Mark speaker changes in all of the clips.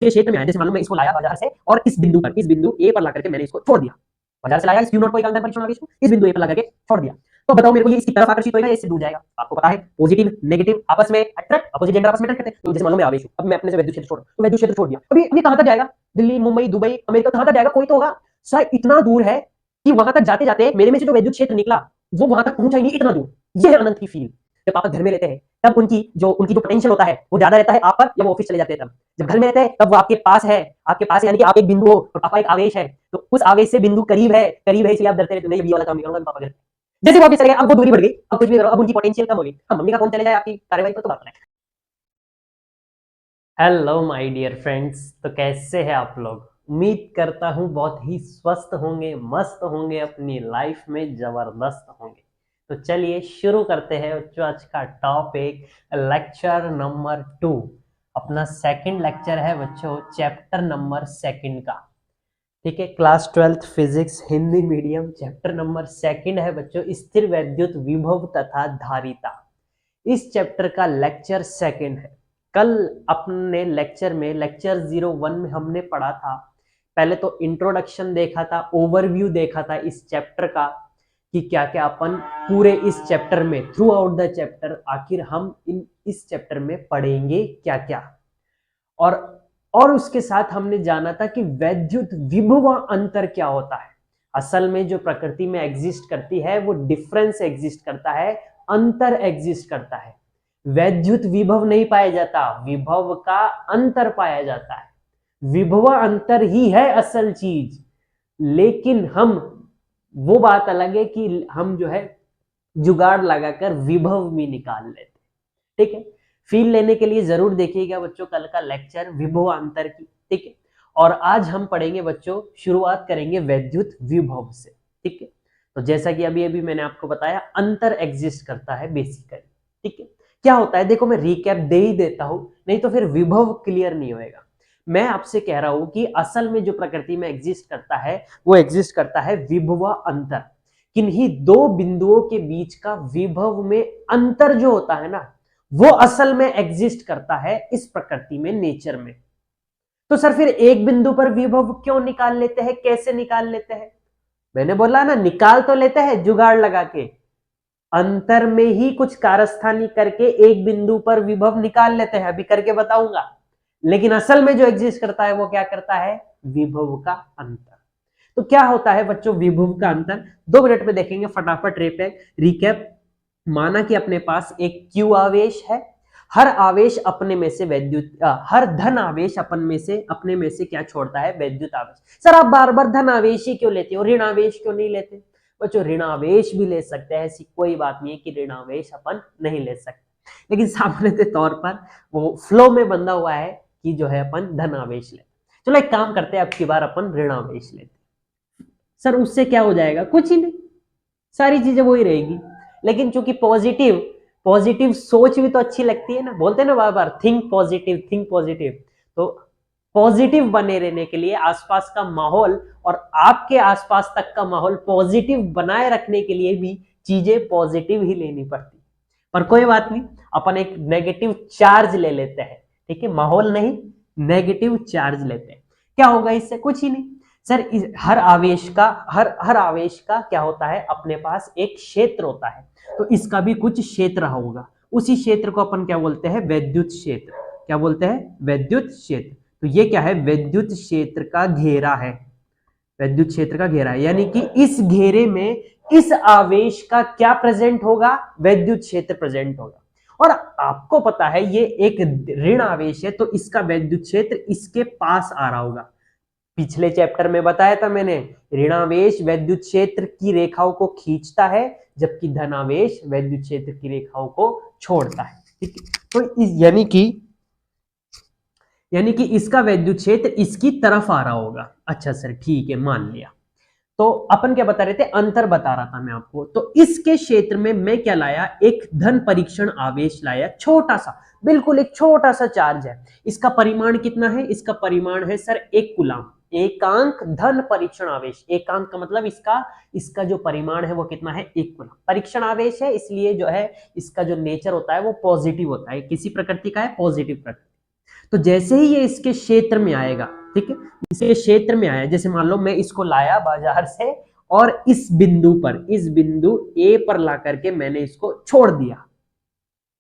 Speaker 1: क्षेत्र में आया, जैसे मान लो मैं इसको लाया बाजार से और इस बिंदु पर, इस बिंदु ए पर ला करके मैंने इसको छोड़ दिया। बाजार से लाया इस क्यू नॉट को, एक अंतर परीक्षण आवेश को इस बिंदु ए पर ला करके छोड़ दिया। तो बताओ मेरे को, ये इसकी तरफ आकर्षित होएगा या इससे दूर जाएगा? आपको पता है पॉजिटिव नेगेटिव आपस में अट्रैक्ट, अपोजिट जेंडर आपस में अट्रैक्ट करते हैं। तो जैसे मान लो मैं आवेश हूं, अब मैं अपने से विद्युत क्षेत्र छोड़, तो विद्युत क्षेत्र छोड़ दिया, अभी अभी कहां तक जाएगा? दिल्ली, मुंबई, दुबई, अमेरिका, कहां तक जाएगा? कोई तो होगा सर। इतना दूर है कि वहां तक जाते जाते मेरे में से जो विद्युत क्षेत्र निकला वो वहां तक पहुंचा ही नहीं, इतना दूर। ये है अनंत की फील। जब पापा घर में रहते हैं तब उनकी जो पोटेंशियल होता है वो ज्यादा रहता है आप पर, जब वो ऑफिस चले जाते हैं तब। जब घर में रहते हैं तब वो आपके पास है, यानी कि आप एक बिंदु हो और पापा एक आवेश है। तो उस आवेश से बिंदु करीब है इसलिए आप डरते रहते हो, नहीं ये वाला काम नहीं करूंगा पापा घर। जैसे वो ऑफिस चले गए, अब वो दूरी बढ़ गई, अब कुछ भी करो, अब उनकी पोटेंशियल कम हो गई। अब मम्मी का फोन चले जाए आपकी कार्रवाई पर तो बात है।
Speaker 2: Hello my dear friends. तो कैसे हैं आप लोग? उम्मीद करता हूं बहुत ही स्वस्थ होंगे, मस्त होंगे, अपनी लाइफ में जबरदस्त होंगे। तो चलिए शुरू करते हैं बच्चों आज का टॉपिक, लेक्चर नंबर 2। अपना सेकंड लेक्चर है बच्चों, चैप्टर नंबर सेकंड का। ठीक है, class 12th physics Hindi medium, chapter number second है बच्चों, स्थिर वैद्युत विभव तथा धारिता। इस चैप्टर का लेक्चर सेकंड है। कल अपने लेक्चर में, लेक्चर 01 में हमने पढ़ा था, पहले तो इंट्रोडक्शन देखा था, ओवरव्यू देखा था इस चैप्टर का कि क्या क्या अपन पूरे इस चैप्टर में, थ्रू आउट द चैप्टर, आखिर हम इस चैप्टर में पढ़ेंगे क्या क्या। और और उसके साथ हमने जाना था कि वैद्युत विभव अंतर क्या होता है। असल में जो प्रकृति में एग्जिस्ट करती है वो डिफरेंस एग्जिस्ट करता है, अंतर एग्जिस्ट करता है। वैद्युत विभव नहीं पाया जाता, विभव का अंतर पाया जाता है। विभव अंतर ही है असल चीज। लेकिन हम, वो बात अलग है कि हम जो है जुगाड़ लगाकर विभव भी निकाल लेते। ठीक है, फील लेने के लिए जरूर देखिएगा बच्चों कल का लेक्चर विभव अंतर की। ठीक है, और आज हम पढ़ेंगे बच्चों, शुरुआत करेंगे वैद्युत विभव से। ठीक है, तो जैसा कि अभी अभी मैंने आपको बताया, अंतर एग्जिस्ट करता है बेसिकली। ठीक है, क्या होता है देखो, मैं रिकैप दे ही देता हूं, नहीं तो फिर विभव क्लियर नहीं होएगा। मैं आपसे कह रहा हूं कि असल में जो प्रकृति में एग्जिस्ट करता है वो एग्जिस्ट करता है विभव अंतर। किन्हीं दो बिंदुओं के बीच का विभव में अंतर जो होता है ना, वो असल में एग्जिस्ट करता है इस प्रकृति में, नेचर में। तो सर फिर एक बिंदु पर विभव क्यों निकाल लेते हैं, कैसे निकाल लेते हैं? मैंने बोला ना, निकाल तो लेते हैं जुगाड़ लगा के, अंतर में ही कुछ कारस्तानी करके एक बिंदु पर विभव निकाल लेते हैं, अभी करके बताऊंगा। लेकिन असल में जो एग्जिस्ट करता है वो क्या करता है? विभव का अंतर। तो क्या होता है बच्चों विभव का अंतर? 2 मिनट में देखेंगे फटाफट रिकैप। माना कि अपने पास एक क्यू आवेश है, हर आवेश अपने में से हर धन आवेश अपने में से क्या छोड़ता है? वैद्युत आवेश। सर आप बार बार धन आवेश ही क्यों लेते हो, ऋण आवेश क्यों नहीं लेते? बच्चों ऋण आवेश भी ले सकते हैं, ऐसी कोई बात नहीं है कि ऋण आवेश अपन नहीं ले सकते, लेकिन सामान्य तौर पर वो फ्लो में बंधा हुआ है कि जो है अपन धन आवेश ले। चलो एक काम करते हैं, अब की बार अपन ऋण आवेश लेते। सर उससे क्या हो जाएगा? कुछ ही नहीं, सारी चीजें वही रहेगी। लेकिन चूंकि पॉजिटिव पॉजिटिव सोच भी तो अच्छी लगती है ना, बोलते हैं ना बार बार, थिंक पॉजिटिव, थिंक पॉजिटिव। तो पॉजिटिव बने रहने के लिए आसपास का माहौल और आपके आसपास तक का माहौल पॉजिटिव बनाए रखने के लिए भी चीजें पॉजिटिव ही लेनी पड़ती। पर कोई बात नहीं, अपन एक नेगेटिव चार्ज ले लेते हैं। ठीक है, माहौल नहीं, नेगेटिव चार्ज लेते हैं। क्या होगा इससे? कुछ ही नहीं सर। हर आवेश का क्या होता है? अपने पास एक क्षेत्र होता है, तो इसका भी कुछ क्षेत्र होगा। उसी क्षेत्र को अपन क्या बोलते हैं? वैद्युत क्षेत्र। क्या बोलते हैं? वैद्युत क्षेत्र। तो ये क्या है? वैद्युत क्षेत्र का घेरा है। वैद्युत क्षेत्र का घेरा है, यानी कि इस घेरे में इस आवेश का क्या प्रेजेंट होगा? वैद्युत क्षेत्र प्रेजेंट होगा। और आपको पता है ये एक ऋण आवेश है, तो इसका वैद्युत क्षेत्र इसके पास आ रहा होगा। पिछले चैप्टर में बताया था मैंने, ऋणावेश वैद्युत क्षेत्र की रेखाओं को खींचता है, जबकि धनावेश वैद्युत क्षेत्र की रेखाओं को छोड़ता है। ठीक है, तो यानी कि इसका वैद्युत क्षेत्र इसकी तरफ आ रहा होगा। अच्छा सर ठीक है, मान लिया। तो अपन क्या बता रहे थे? अंतर बता रहा था मैं आपको। तो इसके क्षेत्र में मैं क्या लाया? एक धन परीक्षण आवेश लाया, छोटा सा, बिल्कुल एक छोटा सा चार्ज है। इसका परिमाण कितना है? इसका परिमाण है सर 1 कूलम। एकांक धन परीक्षण आवेश, एकांक का मतलब इसका जो परिमाण है वो कितना है? 1 कूलम। परीक्षण आवेश है इसलिए जो है इसका जो नेचर होता है वो पॉजिटिव होता है। किसी प्रकृति का है? पॉजिटिव प्रकृति।
Speaker 1: तो जैसे ही ये इसके क्षेत्र में आएगा, ठीक है, इसके क्षेत्र में आया, जैसे मान लो मैं इसको लाया बाजार से और इस बिंदु पर, इस बिंदु ए पर ला करके मैंने इसको छोड़ दिया,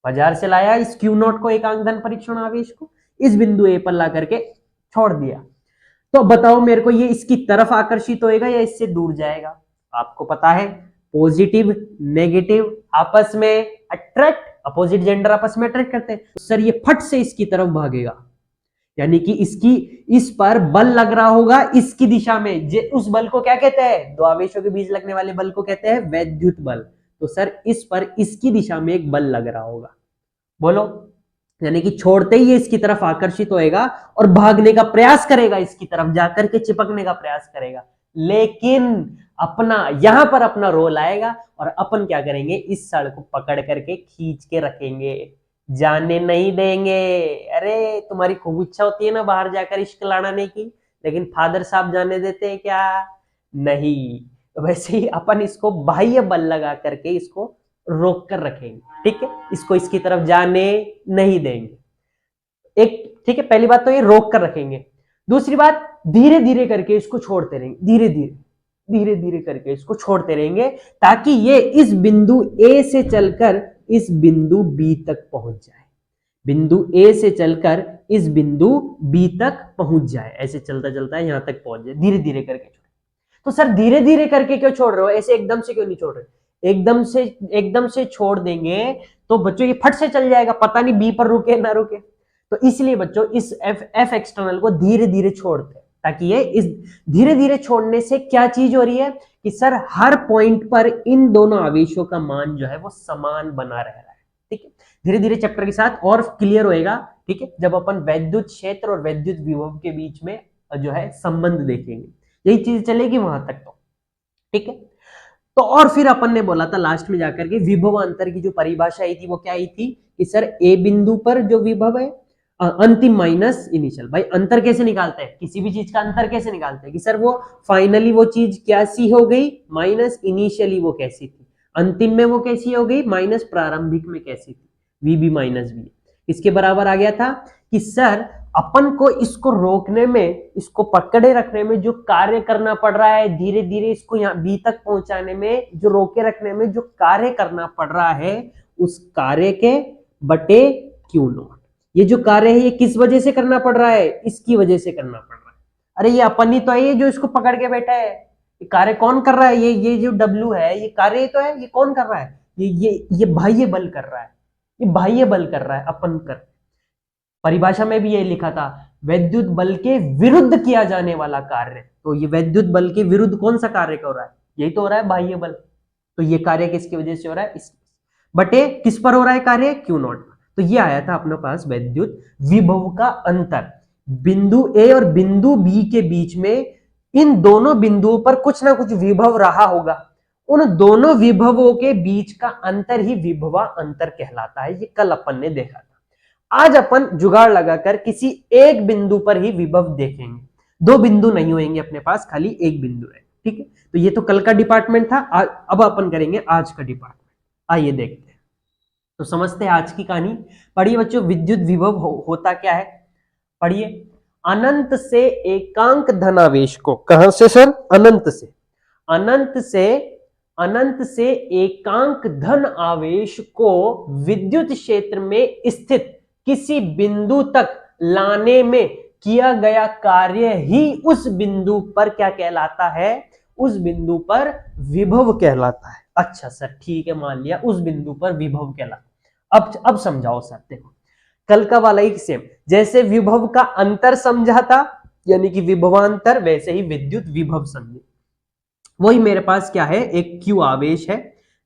Speaker 1: बाजार से लाया इस क्यू नॉट को, एकांक धन परीक्षण आवेश को, इस बिंदु ए पर ला करके छोड़ दिया, तो बताओ मेरे को ये इसकी तरफ आकर्षित होएगा या इससे दूर जाएगा? आपको पता है पॉजिटिव नेगेटिव आपस में अट्रैक्ट, अपोजिट जेंडर आपस में अट्रैक्ट करते हैं, तो सर ये फट से इसकी तरफ भागेगा, यानी कि इसकी इस पर बल लग रहा होगा इसकी दिशा में, उस बल को क्या कहते हैं? दो आवेशों के बीच लगने वाले बल को कहते हैं वैद्युत बल। तो सर इस पर इसकी दिशा में एक बल लग रहा होगा, बोलो, यानी कि छोड़ते ही ये इसकी तरफ आकर्षित होएगा और भागने का प्रयास करेगा, इसकी तरफ जाकर के चिपकने का प्रयास करेगा, लेकिन अपना यहां पर अपना रोल आएगा और अपन क्या करेंगे? इस सड़ को पकड़ करके खींच के रखेंगे, जाने नहीं देंगे। अरे तुम्हारी खूब इच्छा होती है ना बाहर जाकर इश्क लड़ाने की, लेकिन फादर साहब जाने देते हैं क्या? नहीं। तो वैसे ही अपन इसको बाह्य बल लगा करके इसको रोक कर रखेंगे, ठीक है, इसको इसकी तरफ जाने नहीं देंगे। एक ठीक है, पहली बात तो ये रोक कर रखेंगे। दूसरी बात, धीरे धीरे करके इसको छोड़ते रहेंगे, धीरे धीरे करके इसको छोड़ते रहेंगे, ताकि ये इस बिंदु ए से चलकर इस बिंदु बी तक पहुंच जाए, बिंदु ए से चलकर इस बिंदु बी तक पहुंच जाए, ऐसे चलता चलता यहां तक पहुंच जाए, धीरे धीरे करके छोड़। तो सर धीरे धीरे करके क्यों छोड़ रहे हो? ऐसे एकदम से क्यों नहीं छोड़ रहे? एकदम से छोड़ देंगे तो बच्चों ये फट से चल जाएगा, पता नहीं बी पर रुके ना रुके। तो इसलिए बच्चों इस एफ एक्सटर्नल को धीरे धीरे छोड़ते हैं, ताकि ये इस धीरे धीरे छोड़ने से क्या चीज हो रही है कि सर हर पॉइंट पर इन दोनों आवेशों का मान जो है वो समान बना रह रहा है, ठीक है। धीरे धीरे चैप्टर के साथ और क्लियर होएगा, ठीक है, जब अपन वैद्युत क्षेत्र और वैद्युत विभव के बीच में जो है संबंध देखेंगे, यही चीज चलेगी वहां तक, तो ठीक है। तो और फिर अपन ने बोला था लास्ट में जाकर के विभवांतर की जो परिभाषा आई थी वो क्या आई थी कि सर ए बिंदु पर जो विभव है अंतिम माइनस इनिशियल। भाई अंतर कैसे निकालते हैं? किसी भी चीज का अंतर कैसे निकालते हैं कि सर वो फाइनली वो चीज कैसी हो गई माइनस इनिशियली वो कैसी थी, अंतिम में वो कैसी हो गई माइनस प्रारंभिक में कैसी थी, वी बी माइनस बी। इसके बराबर आ गया था कि सर अपन को इसको रोकने में, इसको पकड़े रखने में जो कार्य करना पड़ रहा है, धीरे धीरे इसको यहाँ बी तक पहुंचाने में जो रोके रखने में जो कार्य करना पड़ रहा है, उस कार्य के बटे क्यू नॉट। ये जो कार्य है ये किस वजह से करना पड़ रहा है? इसकी वजह से करना पड़ रहा है। अरे ये अपन ही तो है ये जो इसको पकड़ के बैठा है, ये कार्य कौन कर रहा है? ये जो डब्ल्यू है ये कार्य तो है, ये कौन कर रहा है? ये बाह्य बल कर रहा है, ये बाह्य बल कर रहा है, अपन कर। परिभाषा में भी ये लिखा था वैद्युत बल के विरुद्ध किया जाने वाला कार्य। तो ये वैद्युत बल के विरुद्ध कौन सा कार्य हो रहा है? यही तो हो रहा है बाह्य बल। तो ये कार्य किसकी वजह से हो रहा है? इस बटे किस पर हो रहा है कार्य? Q not. तो ये आया था अपने पास वैद्युत विभव का अंतर, बिंदु ए और बिंदु बी के बीच में इन दोनों बिंदुओं पर कुछ ना कुछ विभव रहा होगा, उन दोनों विभवों के बीच का अंतर ही विभवा अंतर कहलाता है। ये कल अपन ने देखा था। आज अपन जुगाड़ लगाकर किसी एक बिंदु पर ही विभव देखेंगे, दो बिंदु नहीं होंगे अपने पास, खाली एक बिंदु है, ठीक है। तो ये तो कल का डिपार्टमेंट था, अब अपन करेंगे आज का डिपार्टमेंट। आइए देखते हैं, तो समझते हैं आज की कहानी। पढ़िए बच्चों, विद्युत विभव होता क्या है? पढ़िए, अनंत से एकांक धनावेश को, कहां से सर? अनंत से, अनंत से एकांक धन आवेश को विद्युत क्षेत्र में स्थित किसी बिंदु तक लाने में किया गया कार्य ही उस बिंदु पर क्या कहलाता है? उस बिंदु पर विभव कहलाता है। अच्छा सर ठीक है, मान लिया उस बिंदु पर विभव कहलाता। अब समझाओ सर। देखो कल का वाला ही सेम, जैसे विभव का अंतर समझा था यानी कि विभवांतर, वैसे ही विद्युत विभव समझे। वही मेरे पास क्या है, एक क्यू आवेश है,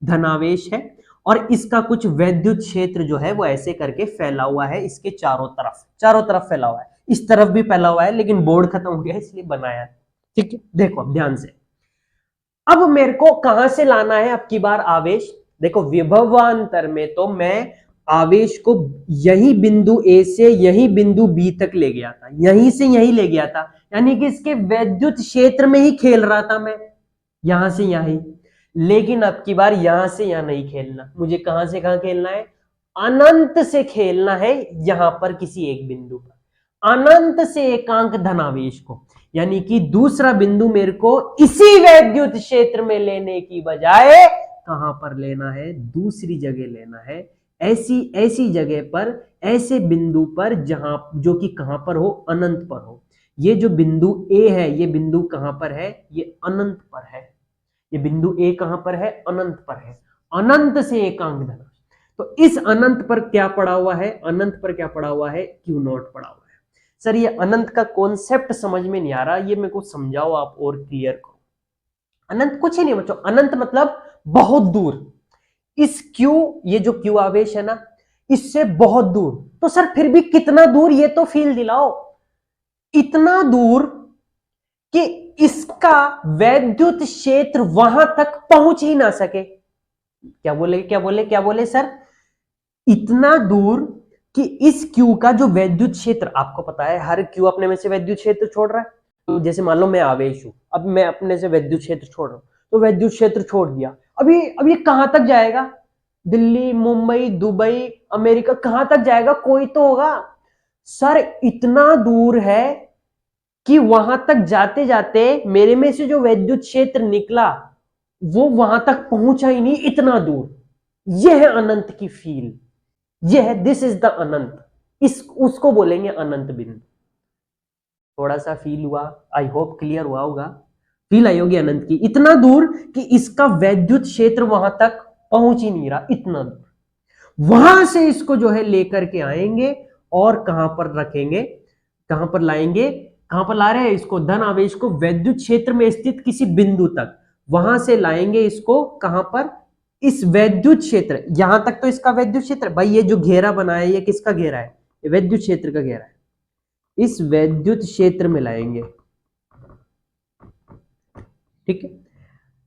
Speaker 1: धनावेश है, और इसका कुछ वैद्युत क्षेत्र जो है वो ऐसे करके फैला हुआ है, इसके चारों तरफ फैला हुआ है, इस तरफ भी फैला हुआ है, लेकिन बोर्ड खत्म हो गया इसलिए बनाया, ठीक है। देखो अब ध्यान से, अब मेरे को कहां से लाना है अब की बार आवेश? देखो विभवांतर में तो मैं आवेश को यही बिंदु ए से यही बिंदु बी तक ले गया था, यहीं से यहीं ले गया था, यानी कि इसके वैद्युत क्षेत्र में ही खेल रहा था मैं, यहां से यहीं। लेकिन अब की बार यहां से यहां नहीं खेलना, मुझे कहां से कहां खेलना है? अनंत से खेलना है, यहां पर किसी एक बिंदु पर।
Speaker 2: अनंत से एकांक धनावेश को, यानी कि दूसरा बिंदु मेरे को इसी वैद्युत क्षेत्र में लेने की बजाय कहां पर लेना है, दूसरी जगह लेना है, ऐसी ऐसी जगह पर, ऐसे बिंदु पर जहां जो कि कहां पर हो, अनंत पर हो। ये जो बिंदु ए है, ये बिंदु कहां पर है, ये अनंत पर है। ये बिंदु ए कहां पर है, अनंत पर है। अनंत से एकांक धनावेश, तो इस अनंत पर क्या पड़ा हुआ है, अनंत पर क्या पड़ा हुआ है, क्यू नॉट पड़ा हुआ है। सर ये अनंत का कॉन्सेप्ट समझ में नहीं आ रहा, ये मेरे को समझाओ आप और क्लियर करो। अनंत कुछ ही नहीं बच्चों, अनंत मतलब बहुत दूर। इस क्यू, ये जो क्यू आवेश है ना, इससे बहुत दूर। तो सर फिर भी कितना दूर, ये तो फील दिलाओ। इतना दूर कि इसका वैद्युत क्षेत्र वहां तक पहुंच ही ना सके। क्या बोले, क्या बोले, क्या बोले सर? इतना दूर कि इस क्यू का जो वैद्युत क्षेत्र, आपको पता है हर क्यू अपने में से वैद्युत क्षेत्र छोड़ रहा है। तो जैसे मान लो मैं आवेश हूं, अब मैं अपने से वैद्युत क्षेत्र छोड़ रहा हूं, तो वैद्युत क्षेत्र छोड़ दिया, अब ये कहां तक जाएगा? दिल्ली, मुंबई, दुबई, अमेरिका, कहां तक जाएगा? कोई तो होगा। सर इतना दूर है कि वहां तक जाते जाते मेरे में से जो वैद्युत क्षेत्र निकला वो वहां तक पहुंचा ही नहीं, इतना दूर। यह है अनंत की फील, यह है, दिस इज द अनंत। उसको बोलेंगे अनंत बिंदु। थोड़ा सा फील हुआ? आई होप क्लियर हुआ होगा। फील आई होगी अनंत की, इतना दूर कि इसका वैद्युत क्षेत्र वहां तक पहुंच ही नहीं रहा, इतना दूर। वहां से इसको जो है लेकर के आएंगे और कहां पर रखेंगे, कहां पर लाएंगे, कहां पर ला रहे हैं इसको, धन आवेश को वैद्युत क्षेत्र में स्थित किसी बिंदु तक, वहां से लाएंगे इसको कहां पर, इस वैद्युत क्षेत्र, यहां तक तो इसका वैद्युत क्षेत्र, भाई ये जो घेरा बना है ये किसका घेरा है, ये वैद्युत क्षेत्र का घेरा है। इस वैद्युत क्षेत्र में लाएंगे, ठीक है।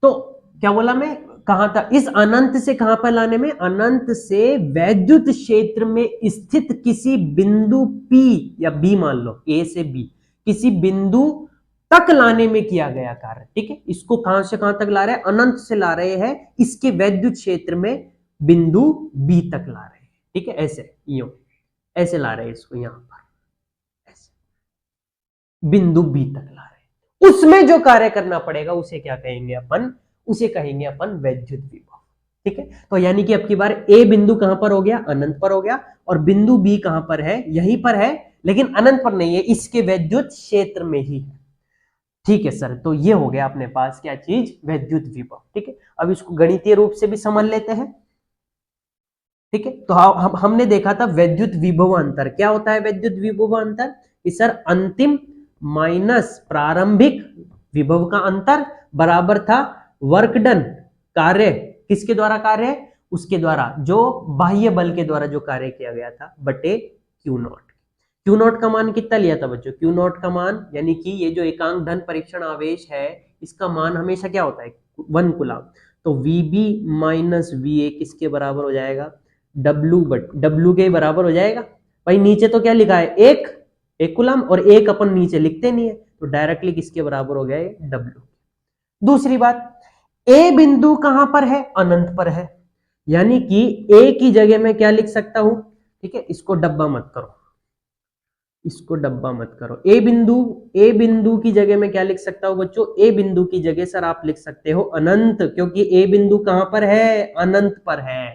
Speaker 2: तो क्या बोला मैं, कहां तक, इस अनंत से कहां पर लाने में, अनंत से वैद्युत क्षेत्र में स्थित किसी बिंदु P या B, मान लो A से B, किसी बिंदु तक लाने में किया गया कार्य, ठीक है। इसको कहां से कहां तक ला रहे हैं, अनंत से ला रहे हैं, इसके वैद्युत क्षेत्र में बिंदु B तक ला रहे हैं, ठीक है। ऐसे यूं ऐसे ला रहे हैं इसको, यहां पर ऐसे बिंदु B तक ला रहे हैं। उसमें जो कार्य करना पड़ेगा उसे क्या कहेंगे अपन, उसे कहेंगे अपन वैद्युत विभव, ठीक है। तो यानी कि अब की बार ए बिंदु कहां पर हो गया, अनंत पर हो गया, और बिंदु बी कहां पर है, यहीं पर है, लेकिन अनंत पर नहीं है, इसके वैद्युत क्षेत्र में ही है, ठीक है सर। तो ये हो गया अपने पास क्या चीज, वैद्युत विभव, ठीक है। अब इसको गणितीय रूप से भी समझ लेते हैं, ठीक है। तो हमने देखा था वैद्युत विभवांतर, क्या होता है वैद्युत विभवांतर, कि सर अंतिम माइनस प्रारंभिक विभव का अंतर बराबर था वर्क डन, कार्य किसके द्वारा, कार्य उसके द्वारा जो बाह्य बल के द्वारा जो कार्य किया गया था, बटे क्यू नॉट। क्यू नॉट का मान कितना लिया था बच्चों, क्यू नॉट का मान, यानी कि ये जो एकांक धन परीक्षण आवेश है इसका मान हमेशा क्या होता है, 1 कूलम। तो Vb माइनस Va किसके बराबर हो जाएगा, W के बराबर हो जाएगा। भाई नीचे तो क्या लिखा है, एक कूलम, और एक अपन नीचे लिखते नहीं है, तो डायरेक्टली किसके बराबर हो गया, W। दूसरी बात, ए बिंदु कहां पर है, अनंत पर है, यानी कि ए की जगह में क्या लिख सकता हूं, ठीक है। इसको डब्बा मत करो, इसको डब्बा मत करो। ए बिंदु की जगह में क्या लिख सकता हूं बच्चों, ए बिंदु की जगह सर आप लिख सकते हो अनंत, क्योंकि ए बिंदु कहां पर है, अनंत पर है।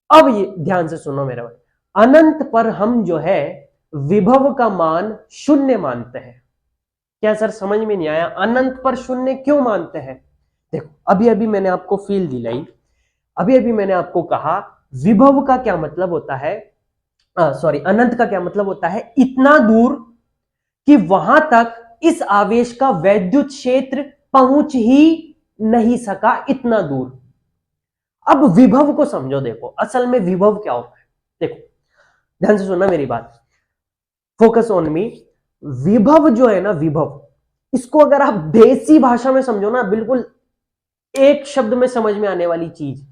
Speaker 2: अब ये ध्यान से सुनो मेरा भाई, अनंत पर हम जो है विभव का मान शून्य मानते हैं। क्या सर समझ में नहीं आया, अनंत पर शून्य क्यों मानते हैं? देखो अभी अभी मैंने आपको फील दिलाई, अभी अभी मैंने आपको कहा विभव का क्या मतलब होता है, सॉरी अनंत का क्या मतलब होता है, इतना दूर कि वहां तक इस आवेश का वैद्युत क्षेत्र पहुंच ही नहीं सका, इतना दूर। अब विभव को समझो, देखो असल में विभव क्या होता है, देखो ध्यान से सुनना मेरी बात, फोकस ऑन मी। विभव जो है ना, विभव, इसको अगर आप देसी भाषा में समझो ना, बिल्कुल एक शब्द में समझ में आने वाली चीज,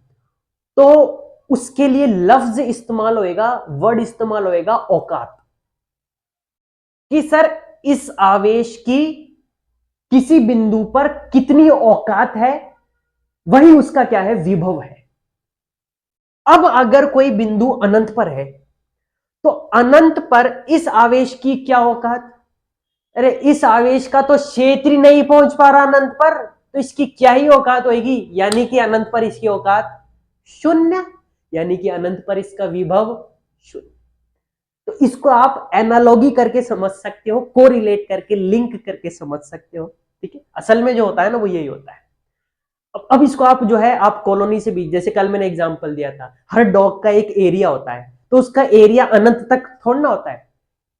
Speaker 2: तो उसके लिए लफ्ज इस्तेमाल होएगा, वर्ड इस्तेमाल होएगा औकात, कि सर इस आवेश की किसी बिंदु पर कितनी औकात है, वही उसका क्या है, विभव है। अब अगर कोई बिंदु अनंत पर है तो अनंत पर इस आवेश की क्या औकात? अरे इस आवेश का तो क्षेत्र ही नहीं पहुंच पा रहा अनंत पर, तो इसकी क्या ही औकात होगी? यानी कि अनंत पर इसकी औकात शून्य, यानी कि अनंत पर इसका विभव शून्य। तो इसको आप एनालॉगी करके समझ सकते हो, कोरिलेट करके, लिंक करके समझ सकते हो। ठीक है, असल में जो होता है ना वो यही होता है। अब इसको आप जो है आप कॉलोनी से भी, जैसे कल मैंने एग्जांपल दिया था, हर डॉग का एक एरिया होता है, तो उसका एरिया अनंत तक थोड़ा ना होता है।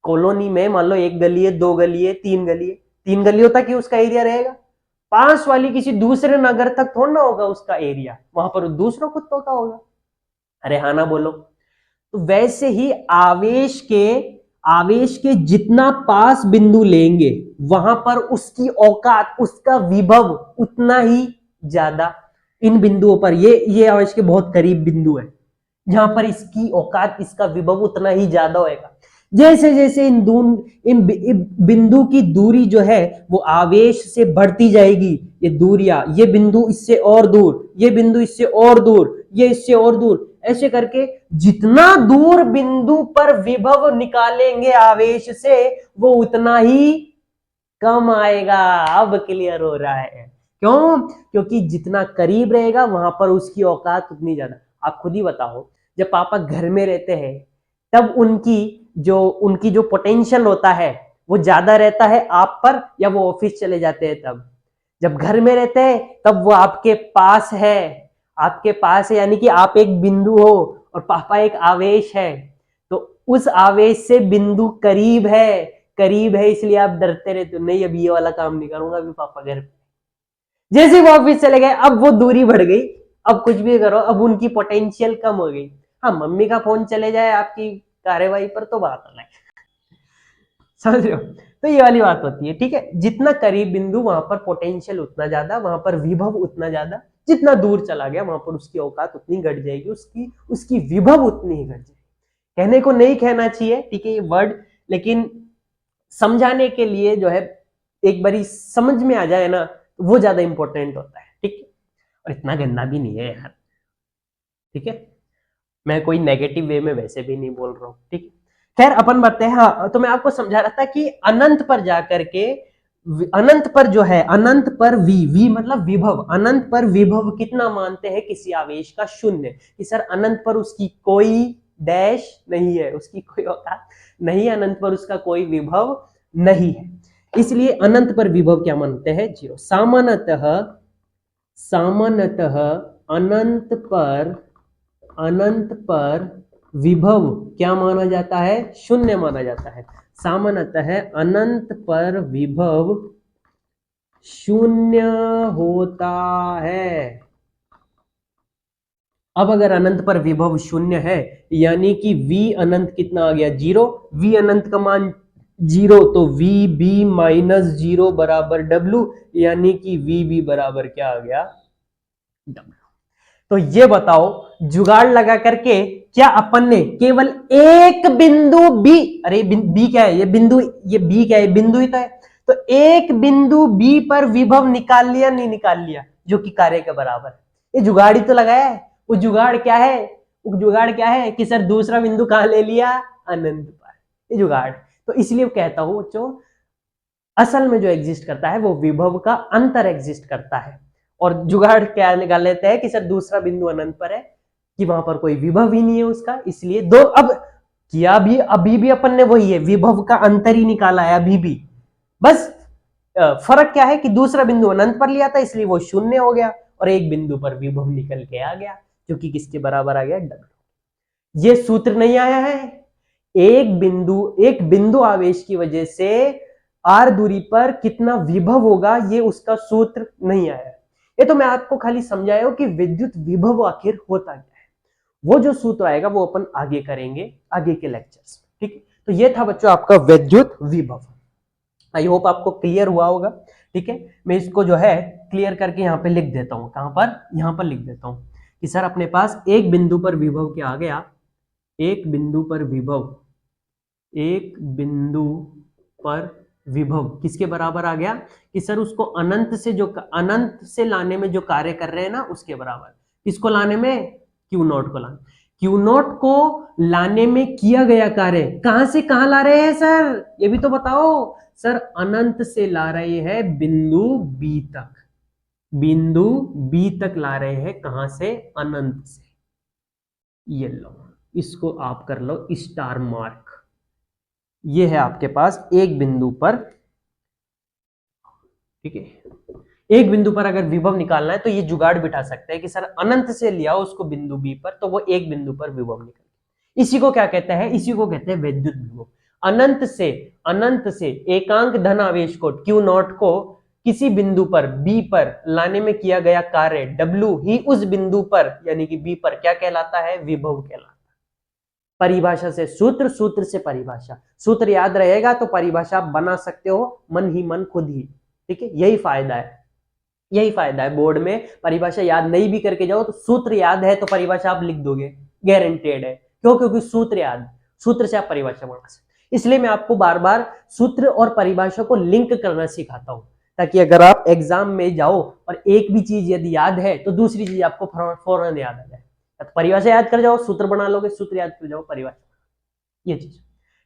Speaker 2: कॉलोनी में मान लो 1 गली है, 2 गली है, 3 गली है, 3 गलियों तक ही उसका एरिया रहेगा। पास वाली किसी दूसरे नगर तक थोड़ा ना होगा उसका एरिया, वहां पर दूसरों कुत्तों का होगा। अरे हाँ ना बोलो। तो वैसे ही आवेश के जितना पास बिंदु लेंगे वहां पर उसकी औकात, उसका विभव उतना ही ज्यादा। इन बिंदुओं पर ये आवेश के बहुत करीब बिंदु है, जहां पर इसकी औकात, इसका विभव उतना ही ज्यादा होएगा। जैसे जैसे इन बिंदु की दूरी जो है वो आवेश से बढ़ती जाएगी, ये दूरियां, ये बिंदु इससे और दूर, ये बिंदु इससे और दूर, ये इससे और दूर, ऐसे करके जितना दूर बिंदु पर विभव निकालेंगे आवेश से वो उतना ही कम आएगा। अब क्लियर हो रहा है क्यों? क्योंकि जितना करीब रहेगा वहां पर उसकी औकात उतनी ज्यादा। आप खुद ही बताओ, जब पापा घर में रहते हैं तब उनकी जो पोटेंशियल होता है वो ज्यादा रहता है आप पर, या वो ऑफिस चले जाते हैं तब? जब घर में रहते हैं तब वो आपके पास है, यानी कि आप एक बिंदु हो और पापा एक आवेश है, तो उस आवेश से बिंदु करीब है, इसलिए आप डरते रहते हो, नहीं अब ये वाला काम नहीं करूंगा, अभी पापा घर पे। जैसे वो ऑफिस चले गए अब वो दूरी बढ़ गई, अब कुछ भी करो अब उनकी पोटेंशियल कम हो गई। हाँ, मम्मी का फोन चले जाए आपकी कार्यवाही पर तो बात अलग, समझ रहे हो? तो ये वाली बात होती है। ठीक है, जितना करीब बिंदु वहां पर पोटेंशियल उतना ज्यादा, वहां पर विभव उतना ज्यादा, जितना दूर चला गया वहां पर उसकी औकात उतनी घट जाएगी, उसकी विभव उतनी ही घट जाएगी। कहने को नहीं कहना चाहिए, ठीक है, ये वर्ड, लेकिन समझाने के लिए जो है एक बारी समझ में आ जाए ना तो वो ज्यादा इंपॉर्टेंट होता है। ठीक है, और इतना गंदा भी नहीं है यार। ठीक है, मैं कोई नेगेटिव वे में वैसे भी नहीं बोल रहा हूं। ठीक है, खैर अपन बढ़ते हैं। हाँ, तो मैं आपको समझा रहा था कि अनंत पर जाकर के, अनंत पर जो है, अनंत पर वी मतलब विभव, अनंत पर विभव कितना मानते हैं किसी आवेश का? शून्य। कि सर अनंत पर उसकी कोई डैश नहीं है, उसकी कोई औकात नहीं है, अनंत पर उसका कोई विभव नहीं है, इसलिए अनंत पर विभव क्या मानते हैं? 0। सामान्यतः अनंत पर विभव क्या माना जाता है? शून्य माना जाता है। सामान्यतः अनंत पर विभव शून्य होता है। अब अगर अनंत पर विभव शून्य है यानी कि v अनंत कितना आ गया? 0। v अनंत का मान 0, तो vb माइनस 0 बराबर w, यानी कि vb बराबर क्या आ गया? w। तो ये बताओ, जुगाड़ लगा करके क्या अपन ने केवल एक बिंदु B, अरे B क्या है? ये बिंदु, ये B क्या है? बिंदु ही तो है। तो एक बिंदु B पर विभव निकाल लिया, नहीं निकाल लिया, जो कि कार्य के बराबर। ये जुगाड़ ही तो लगाया है। वो जुगाड़ क्या है? वो जुगाड़ क्या है कि सर दूसरा बिंदु कहां ले लिया? अनंत पर। ये जुगाड़। तो इसलिए कहता हूं बच्चों, असल में जो एग्जिस्ट करता है वो विभव का अंतर एग्जिस्ट करता है, और जुगाड़ क्या निकाल लेते हैं कि सर दूसरा बिंदु अनंत पर है, कि वहां पर कोई विभव ही नहीं है उसका, इसलिए दो। अब किया भी, अभी भी अपन ने वही है, विभव का अंतर ही निकाला है अभी भी, बस फर्क क्या है कि दूसरा बिंदु अनंत पर लिया था इसलिए वो शून्य हो गया, और एक बिंदु पर विभव निकल के आ गया जो कि किसके बराबर आ गया? W। ये सूत्र नहीं आया है। एक बिंदु आवेश की वजह से r दूरी पर कितना विभव होगा, ये उसका सूत्र नहीं आया है। ये तो मैं आपको खाली समझाया हूं कि विद्युत विभव आखिर होता क्या है। वो जो सूत्र आएगा वो अपन आगे करेंगे, आगे के लेक्चर्स में। ठीक है, तो ये था बच्चों आपका विद्युत विभव। आई होप आपको क्लियर हुआ होगा। ठीक है, मैं इसको जो है क्लियर करके यहाँ पे लिख देता हूँ। कहां पर? यहाँ पर लिख देता हूँ कि सर अपने पास एक बिंदु पर विभव क्या आ गया? एक बिंदु पर विभव किसके बराबर आ गया? कि सर उसको अनंत से लाने में जो कार्य कर रहे हैं ना उसके बराबर। किसको लाने में? Q0 को लाने। क्यू नॉट को लाने में किया गया कार्य कहां से कहां ला रहे हैं सर, ये भी तो बताओ। सर अनंत से ला रहे हैं बिंदु बी तक, बिंदु बी तक ला रहे हैं, कहां से, अनंत से। ये लो, इसको आप कर लो स्टार मार्क। ये है आपके पास एक बिंदु पर, ठीक है, एक बिंदु पर अगर विभव निकालना है तो ये जुगाड़ बिठा सकते हैं कि सर अनंत से लिया उसको बिंदु बी पर, तो वो एक बिंदु पर विभव निकल। इसी को क्या कहते हैं, इसी को कहते हैं वैद्युत विभव। अनंत से एकांक धन आवेश को क्यू नॉट को किसी बिंदु पर बी पर लाने में किया गया कार्य डब्ल्यू ही उस बिंदु पर यानी कि बी पर क्या कहलाता है, विभव कहलाता है। परिभाषा से सूत्र, सूत्र से परिभाषा, सूत्र याद रहेगा तो परिभाषा आप बना सकते हो मन ही मन खुद ही, ठीक है। यही फायदा है, यही फायदा है। बोर्ड में परिभाषा याद नहीं भी करके जाओ तो सूत्र याद है तो परिभाषा आप लिख दोगे, गारंटेड है। क्यों, क्योंकि सूत्र याद, सूत्र से आप परिभाषा बना सकते। इसलिए मैं आपको बार बार सूत्र और परिभाषा को लिंक करना सिखाता हूं, ताकि अगर आप एग्जाम में जाओ और एक भी चीज यदि याद है तो दूसरी चीज आपको फौरन याद आ जाए। तो परिभाषा याद कर जाओ, सूत्र बना लोगे, सूत्र याद कर जाओ, परिभाषा, ये चीज,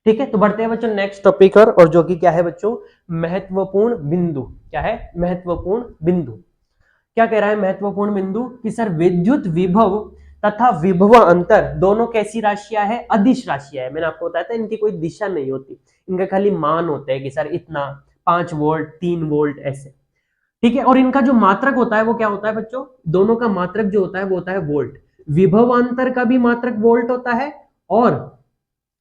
Speaker 2: ठीक है। तो बढ़ते हैं बच्चों नेक्स्ट टॉपिक और जो कि क्या है बच्चों, महत्वपूर्ण बिंदु। क्या है, महत्वपूर्ण बिंदु। क्या कह रहा है महत्वपूर्ण बिंदु कि सर विद्युत विभव तथा विभव अंतर दोनों कैसी राशियां है, अदिश राशियां है। मैंने आपको बताया था इनकी कोई दिशा नहीं होती, इनका खाली मान होता है कि सर इतना 5 वोल्ट 3 वोल्ट ऐसे, ठीक है। और इनका जो मात्रक होता है वो क्या होता है बच्चों, दोनों का मात्रक जो होता है वो होता है वोल्ट। विभव अंतर का भी मात्रक वोल्ट होता है और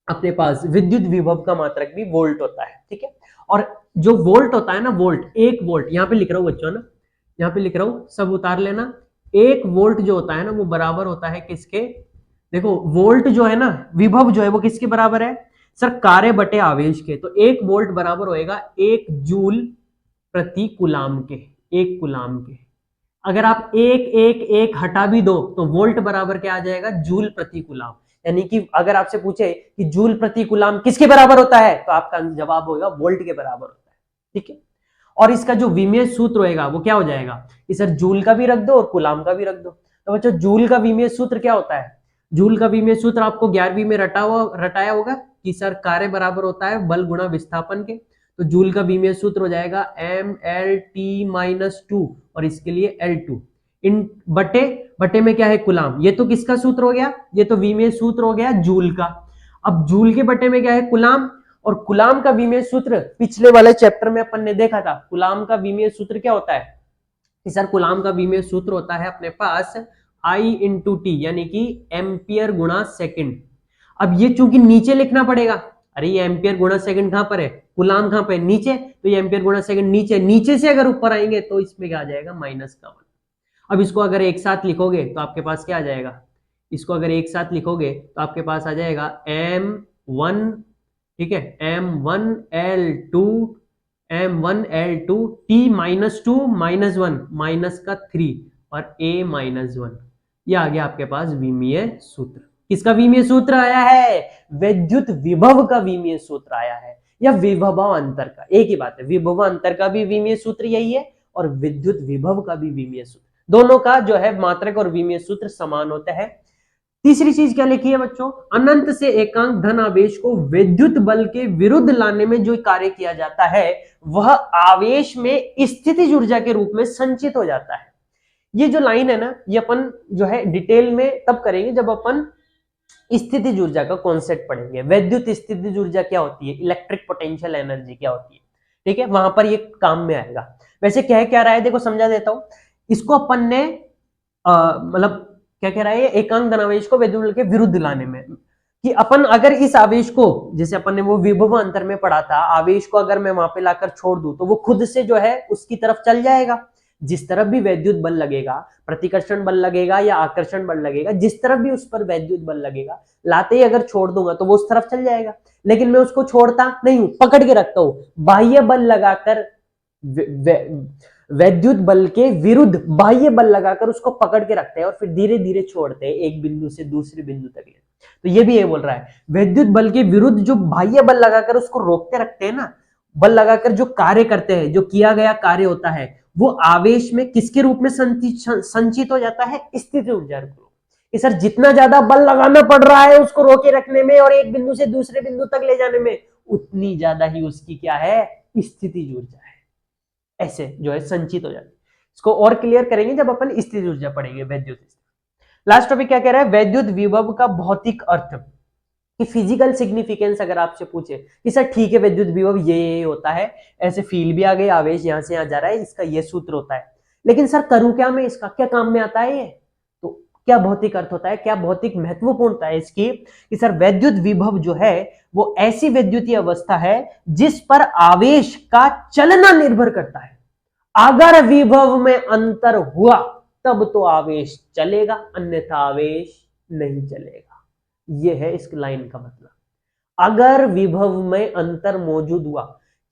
Speaker 2: अपने पास विद्युत विभव का मात्रक भी वोल्ट होता है, ठीक है। और जो वोल्ट होता है ना, वोल्ट, 1 वोल्ट, यहाँ पे लिख रहा हूं बच्चों ना, यहाँ पे लिख रहा हूं, सब उतार लेना। 1 वोल्ट जो होता है ना वो बराबर होता है किसके, देखो वोल्ट जो है ना, विभव जो है वो किसके बराबर है, सर कार्य बटे आवेश के। तो 1 वोल्ट बराबर होएगा 1 जूल प्रति कुलाम के, 1 कुलाम के। अगर आप एक एक एक हटा भी दो तो वोल्ट बराबर क्या आ जाएगा, जूल प्रति कुलाम। यानी कि अगर आपसे पूछे कि जूल प्रति कुलाम किसके बराबर होता है तो आपका जवाब होगा वोल्ट के बराबर होता है, ठीक है। और इसका जो विमीय सूत्र होगा वो क्या हो जाएगा कि सर जूल का भी रख दो और कुलाम का भी रख दो। तो बच्चों जूल का विमीय सूत्र क्या होता है, जूल का विमीय सूत्र आपको 11वीं में रटाया होगा कि सर कार्य बराबर होता है बल गुणा विस्थापन के। तो जूल का विमीय सूत्र हो जाएगा mLT-2 और इसके लिए L2 इन बटे में क्या है, कुलाम। ये तो किसका सूत्र हो गया, ये तो विमीय सूत्र हो गया जूल का। अब जूल के बटे में क्या है, कुलाम। और कुलाम का विमीय सूत्र पिछले वाले चैप्टर में अपन ने देखा था। कुलाम का विमीय सूत्र क्या होता है कि सर कुलाम का विमीय सूत्र होता है अपने पास I/T यानी कि एम्पियर गुणा सेकंड। अब ये चूंकि नीचे लिखना पड़ेगा, अरे ये एम्पियर गुणा सेकंड कहां पर है, कुलाम कहां पे, नीचे, तो ये एम्पियर गुणा सेकंड नीचे, नीचे से अगर ऊपर आएंगे तो इसमें क्या आ जाएगा, माइनस का 1। अब इसको अगर एक साथ लिखोगे तो आपके पास क्या आ जाएगा, इसको अगर एक साथ लिखोगे तो आपके पास आ जाएगा M1, ठीक है, M1L2 T-2 -1 माइनस का 3 और A-1। ये आ गया आपके पास विमीय सूत्र। किसका विमीय सूत्र आया है, विद्युत विभव का विमीय सूत्र आया है, या विभव अंतर का, एक ही बात है। विभव अंतर का भी विमीय सूत्र यही है और विद्युत विभव का भी विमीय सूत्र, दोनों का जो है मात्रक और विमीय सूत्र समान होता है। तीसरी चीज क्या लिखी है बच्चों, अनंत से एकांक धन आवेश को विद्युत बल के विरुद्ध लाने में जो कार्य किया जाता है वह आवेश में स्थितिज ऊर्जा के रूप में संचित हो जाता है। ये जो लाइन है ना, ये अपन जो है डिटेल में तब करेंगे जब अपन स्थितिज ऊर्जा का कॉन्सेप्ट पढ़ेंगे। विद्युत स्थितिज ऊर्जा क्या होती है, इलेक्ट्रिक पोटेंशियल एनर्जी क्या होती है, ठीक है, वहां पर ये काम में आएगा। वैसे क्या रहा है, देखो समझा देता हूं इसको। अपन ने मतलब क्या कह रहा है, एकांक धनावेश को विद्युत बल के विरुद्ध लाने में, कि अपन अगर इस आवेश को, जैसे अपन ने वो विभव अंतर में पढ़ा था, आवेश को अगर मैं वहां पे लाकर छोड़ दूं तो वो खुद से जो है उसकी तरफ चल जाएगा। जिस तरफ भी वैद्युत बल लगेगा, प्रतिकर्षण बल लगेगा या आकर्षण बल लगेगा, जिस तरफ भी उस पर वैद्युत बल लगेगा, लाते ही अगर छोड़ दूंगा तो वो उस तरफ चल जाएगा। लेकिन मैं उसको छोड़ता नहीं हूं, पकड़ के रखता हूं, बाह्य बल लगाकर, वैद्युत बल के विरुद्ध बाह्य बल लगाकर उसको पकड़ के रखते हैं और फिर धीरे धीरे छोड़ते हैं एक बिंदु से दूसरे बिंदु तक। तो ये भी ये बोल रहा है, विद्युत बल के विरुद्ध जो बाह्य बल लगाकर उसको रोकते रखते हैं ना, बल लगाकर जो कार्य करते हैं, जो किया गया कार्य होता है वो आवेश में किसके रूप में संचित हो जाता है, स्थितिज ऊर्जा के रूप। कि सर जितना ज्यादा बल लगाना पड़ रहा है उसको रोके रखने में और एक बिंदु से दूसरे बिंदु तक ले जाने में, उतनी ज्यादा ही उसकी क्या है, स्थितिज ऊर्जा है, ऐसे जो है संचित हो जाती है। इसको और क्लियर करेंगे जब अपन स्थितिज ऊर्जा पढ़ेंगे, वैद्युत। लास्ट टॉपिक क्या कह रहा है, वैद्युत विभव का भौतिक अर्थ कि फिजिकल सिग्निफिकेंस। अगर आपसे पूछे कि सर ठीक है विद्युत विभव ये होता है, ऐसे फील भी आ गई, आवेश यहां से यहां जा रहा है, इसका ये सूत्र होता है, लेकिन सर करूं क्या मैं, इसका क्या काम में आता है ये, तो क्या भौतिक अर्थ होता है, क्या भौतिक महत्वपूर्णता है इसकी, कि सर वैद्युत विभव जो है वो ऐसी वैद्युतीय अवस्था है जिस पर आवेश का चलना निर्भर करता है। अगर विभव में अंतर हुआ तब तो आवेश चलेगा, अन्यथा आवेश नहीं चलेगा। ये है इस लाइन का मतलब। अगर विभव में अंतर मौजूद हुआ,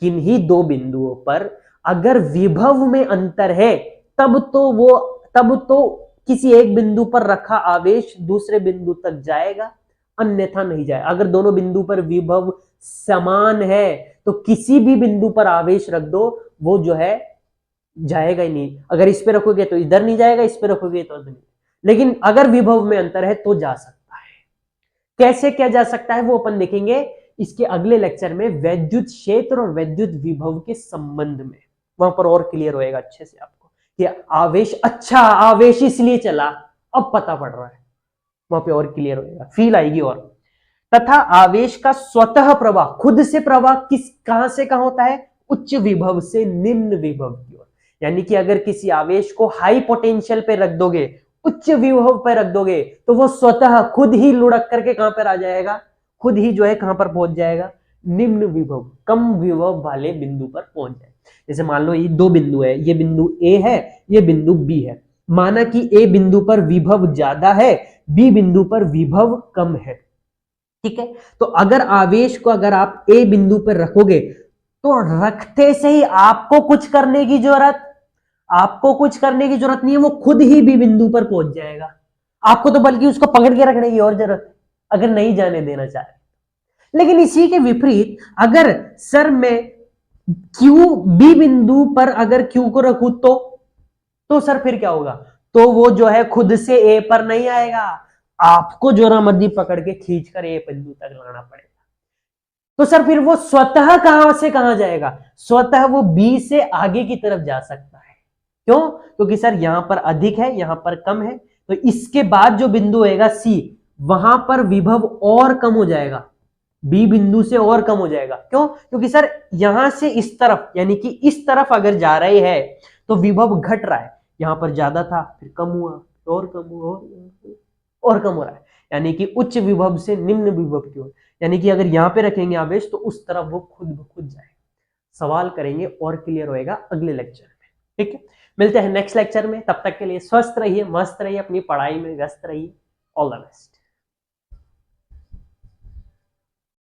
Speaker 2: किन्हीं दो बिंदुओं पर अगर विभव में अंतर है, तब तो किसी एक बिंदु पर रखा आवेश दूसरे बिंदु तक जाएगा, अन्यथा नहीं जाएगा। अगर दोनों बिंदु पर विभव समान है तो किसी भी बिंदु पर आवेश रख दो, वो जो है जाएगा ही नहीं। अगर इस पे रखोगे तो इधर नहीं जाएगा, इस पे रखोगे तो उधर नहीं। लेकिन अगर विभव में अंतर है तो जा सकता है। कैसे क्या जा सकता है वो अपन देखेंगे इसके अगले लेक्चर में, वैद्युत क्षेत्र और वैद्युत विभव के संबंध में। वहां पर और क्लियर होएगा अच्छे से आपको कि आवेश, अच्छा आवेश इसलिए चला, अब पता पड़ रहा है, वहां पे और क्लियर होएगा, फील आएगी। और तथा आवेश का स्वतः प्रवाह, खुद से प्रवाह कहां से कहां होता है, उच्च विभव से निम्न विभव की ओर। यानी कि अगर किसी आवेश को हाई पोटेंशियल पे रख दोगे, उच्च विभव पे रख दोगे, तो वो स्वतः खुद ही लुढ़क करके कहां पर आ जाएगा, खुद ही जो है कहां पर पहुंच जाएगा, निम्न विभव, कम विभव वाले बिंदु पर पहुंच जाए। जैसे मान लो ये दो बिंदु है, ये बिंदु ए है, ये बिंदु बी है। माना कि ए बिंदु पर विभव ज्यादा है, बी बिंदु पर विभव कम है, ठीक है। तो अगर आवेश को अगर आप ए बिंदु पर रखोगे तो रखते से ही आपको कुछ करने की जरूरत नहीं है, वो खुद ही बी बिंदु पर पहुंच जाएगा। आपको तो बल्कि उसको पकड़ के रखने की और जरूरत है, अगर नहीं जाने देना चाहे। लेकिन इसी के विपरीत अगर सर मैं क्यू बी बिंदु पर अगर क्यू को रखूं तो सर फिर क्या होगा, तो वो जो है खुद से ए पर नहीं आएगा, आपको जोरा मर्दी पकड़ के खींच कर ए बिंदु तक लाना पड़ेगा। तो सर फिर वो स्वतः कहां से कहां जाएगा, स्वतः वो बी से आगे की तरफ जा सकता है। क्यों, क्योंकि सर यहां पर अधिक है, यहां पर कम है, तो इसके बाद जो बिंदु होगा सी, वहां पर विभव और कम हो जाएगा, बी बिंदु से और कम हो जाएगा। क्यों, क्योंकि सर यहां से इस तरफ, यानी कि इस तरफ अगर जा रहे हैं तो विभव घट रहा है, यहां पर ज्यादा था फिर कम हुआ, और कम हुआ, और कम हो रहा है, यानी कि उच्च विभव से निम्न विभव की ओर। यानी कि अगर यहां पे रखेंगे आवेश तो उस तरफ वो खुद ब खुद जाएगा। सवाल करेंगे और क्लियर होएगा अगले लेक्चर में, ठीक है। मिलते हैं नेक्स्ट लेक्चर में, तब तक के लिए स्वस्थ रहिए, मस्त रहिए, अपनी पढ़ाई में व्यस्त रहिए। All the best.